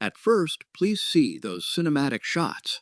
At first, please see those cinematic shots.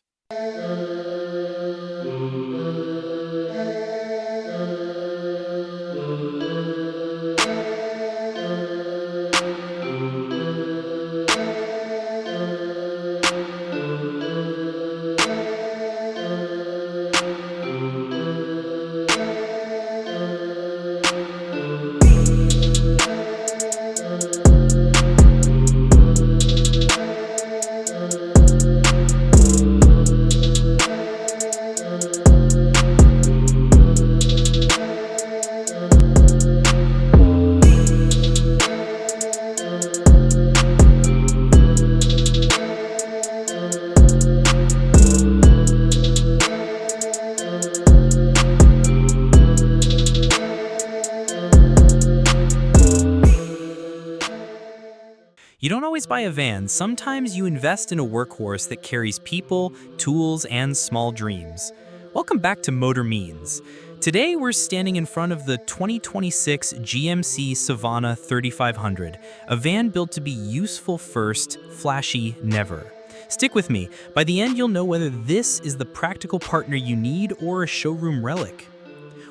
You don't always buy a van, sometimes you invest in a workhorse that carries people, tools, and small dreams. Welcome back to Motor Means. Today we're standing in front of the 2026 GMC Savana 3500, a van built to be useful first, flashy never. Stick with me, by the end you'll know whether this is the practical partner you need or a showroom relic.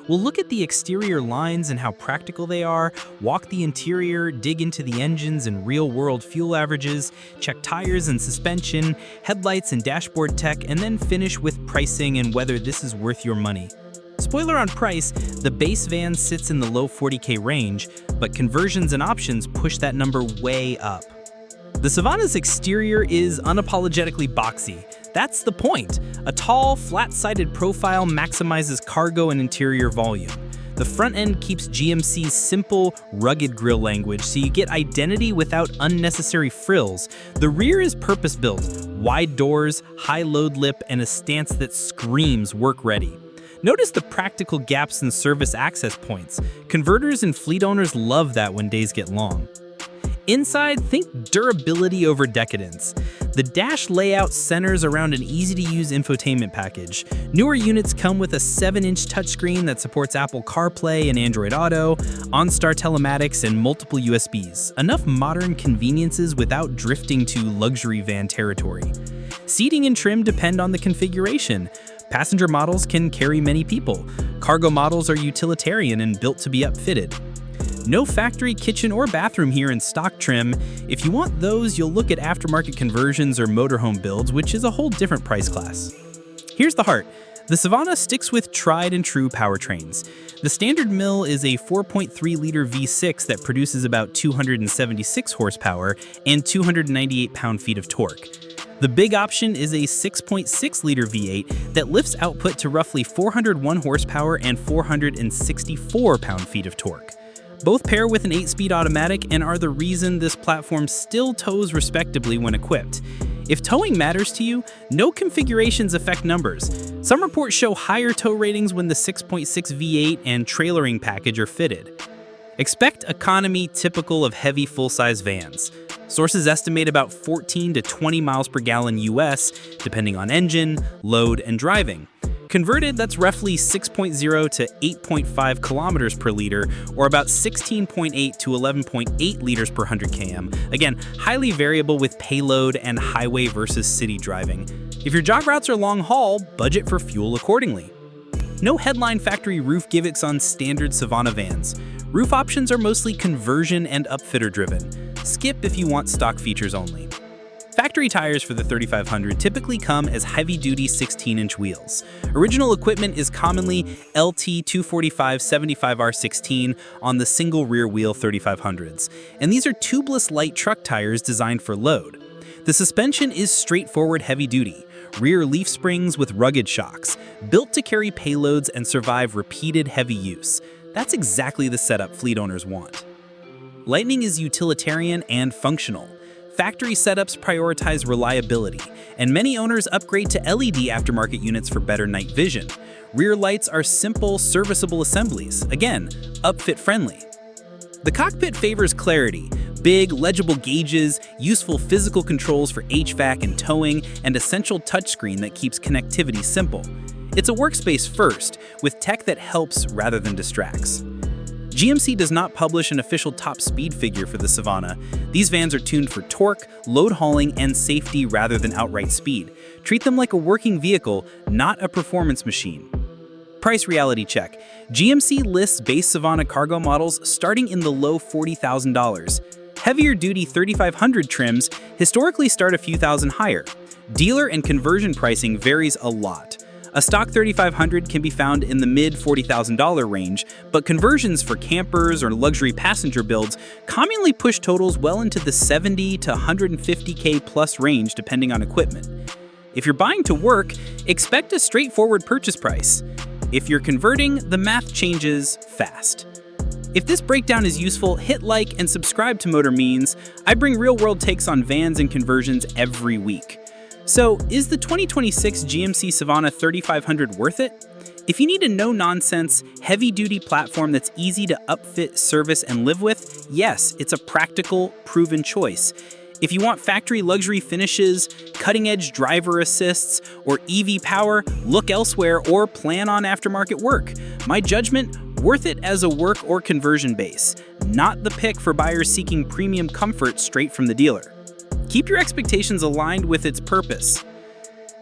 We'll look at the exterior lines and how practical they are, walk the interior, dig into the engines and real-world fuel averages, check tires and suspension, headlights and dashboard tech, and then finish with pricing and whether this is worth your money. Spoiler on price, the base van sits in the low $40K range, but conversions and options push that number way up. The Savanna's exterior is unapologetically boxy. That's the point. A tall, flat-sided profile maximizes cargo and interior volume. The front end keeps GMC's simple, rugged grille language, so you get identity without unnecessary frills. The rear is purpose-built, wide doors, high load lip, and a stance that screams work-ready. Notice the practical gaps in service access points. Converters and fleet owners love that when days get long. Inside, think durability over decadence. The dash layout centers around an easy-to-use infotainment package. Newer units come with a 7-inch touchscreen that supports Apple CarPlay and Android Auto, OnStar telematics, and multiple USBs. Enough modern conveniences without drifting to luxury van territory. Seating and trim depend on the configuration. Passenger models can carry many people. Cargo models are utilitarian and built to be upfitted. No factory kitchen or bathroom here in stock trim. If you want those, you'll look at aftermarket conversions or motorhome builds, which is a whole different price class. Here's the heart. The Savanna sticks with tried and true powertrains. The standard mill is a 4.3-liter V6 that produces about 276 horsepower and 298 pound-feet of torque. The big option is a 6.6-liter V8 that lifts output to roughly 401 horsepower and 464 pound-feet of torque. Both pair with an 8-speed automatic and are the reason this platform still tows respectably when equipped. If towing matters to you, no configurations affect numbers. Some reports show higher tow ratings when the 6.6 V8 and trailering package are fitted. Expect economy typical of heavy full-size vans. Sources estimate about 14 to 20 miles per gallon US, depending on engine, load, and driving. Converted, that's roughly 6.0 to 8.5 kilometers per liter, or about 16.8 to 11.8 liters per 100 km. Again, highly variable with payload and highway versus city driving. If your jog routes are long haul, budget for fuel accordingly. No headline factory roof gimmicks on standard Savanna vans. Roof options are mostly conversion and upfitter driven. Skip if you want stock features only. Factory tires for the 3500 typically come as heavy-duty 16-inch wheels. Original equipment is commonly LT 245 75R16 on the single rear wheel 3500s, and these are tubeless light truck tires designed for load. The suspension is straightforward heavy-duty, rear leaf springs with rugged shocks, built to carry payloads and survive repeated heavy use. That's exactly the setup fleet owners want. Lighting is utilitarian and functional. Factory setups prioritize reliability, and many owners upgrade to LED aftermarket units for better night vision. Rear lights are simple, serviceable assemblies, again, upfit friendly. The cockpit favors clarity, big, legible gauges, useful physical controls for HVAC and towing, and a central touchscreen that keeps connectivity simple. It's a workspace first, with tech that helps rather than distracts. GMC does not publish an official top speed figure for the Savana. These vans are tuned for torque, load hauling, and safety rather than outright speed. Treat them like a working vehicle, not a performance machine. Price reality check. GMC lists base Savanna cargo models starting in the low $40,000. Heavier-duty 3500 trims historically start a few thousand higher. Dealer and conversion pricing varies a lot. A stock 3500 can be found in the mid-$40,000 range, but conversions for campers or luxury passenger builds commonly push totals well into the $70 to $150K plus range depending on equipment. If you're buying to work, expect a straightforward purchase price. If you're converting, the math changes fast. If this breakdown is useful, hit like and subscribe to Motor Means. I bring real-world takes on vans and conversions every week. So, is the 2026 GMC Savana 3500 worth it? If you need a no-nonsense, heavy-duty platform that's easy to upfit, service, and live with, yes, it's a practical, proven choice. If you want factory luxury finishes, cutting-edge driver assists, or EV power, look elsewhere or plan on aftermarket work. My judgment, worth it as a work or conversion base, not the pick for buyers seeking premium comfort straight from the dealer. Keep your expectations aligned with its purpose.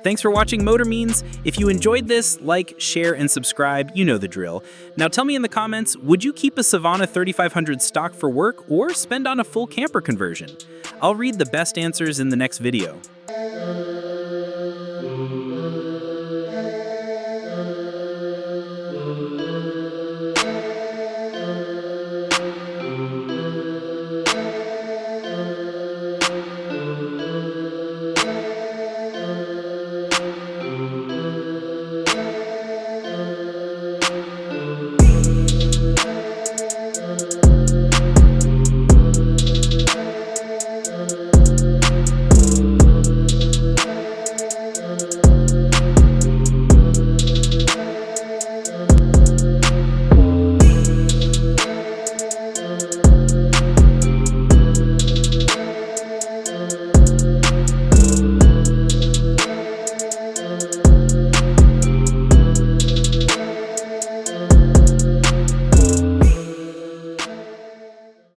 Thanks for watching Motor Means. If you enjoyed this, like, share, and subscribe, you know the drill. Now tell me in the comments, would you keep a Savana 3500 stock for work or spend on a full camper conversion? I'll read the best answers in the next video.